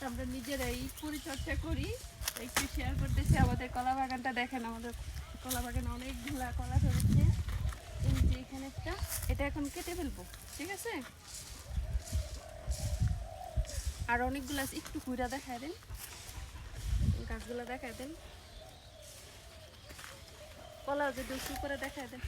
আমরা নিজেরাই পরিচর্যা করি। একটু শেয়ার করতেছি। আমাদের কলা বাগানটা দেখেন, আমাদের কলা বাগানে অনেকগুলা কলা ধরেছে। এই যে এখানে একটা, এটা এখন কেটে ফেলবো, ঠিক আছে? আর অনেকগুলো আছে, একটু ঘুরা দেখায় দেন, গাছগুলো দেখায় দেন, কলা যদি একটু করে দেখায় দেন।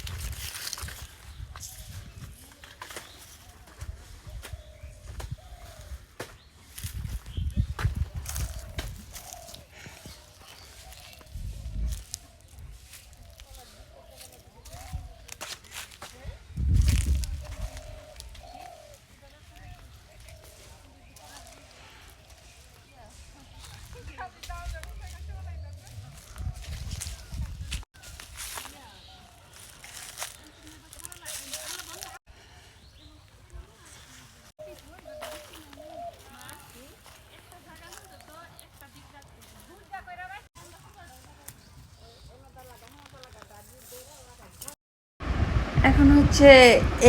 এখন হচ্ছে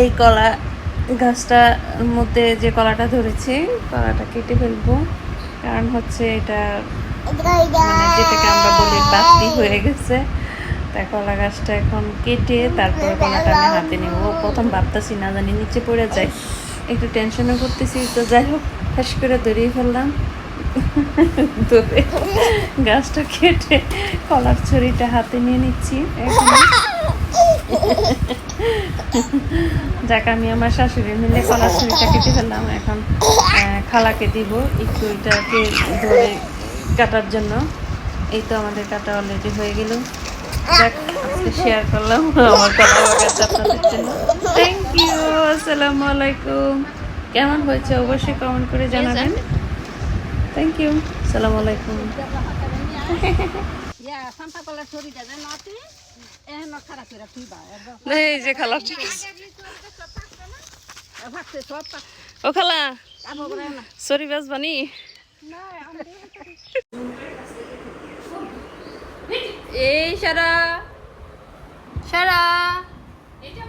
এই কলা গাছটার মধ্যে যে কলাটা ধরেছে, কলাটা কেটে ফেলবো। কারণ হচ্ছে এটা মানে যেটাকে আমরা বলি বাতি হয়ে গেছে। তাই কলা গাছটা এখন কেটে তারপরে কলাটা আমি হাতে নেব। প্রথম ভাবতেছি না জানি নিচে পড়ে যায়, একটু টেনশনও করতেছি। তো যাই হোক, ফ্যাস করে ধরিয়ে ফেললাম, ধরে গাছটা কেটে কলার ছড়িটা হাতে নিয়ে নিচ্ছি এখন। যাক, আমি আমার শাশুড়ি মিলে কলার ছড়িটা কেটে ফেললাম। এখন খালাকে দিব একটু এটাকে ধরে কাটার জন্য। এই তো আমাদের কাটা অলরেডি হয়ে গেল। যাক, আজকে শেয়ার করলাম আমার কলা বাগানটা আপনাদের জন্য। Thank you. আসসালামু আলাইকুম। কেমন হয়েছে অবশ্যই কমেন্ট করে জানাবেন। Thank you. আসসালামু আলাইকুম। এই যে খালা, ঠিক আছে। ও খালা, সরি বাস বানি। এই সারা সারা এই যে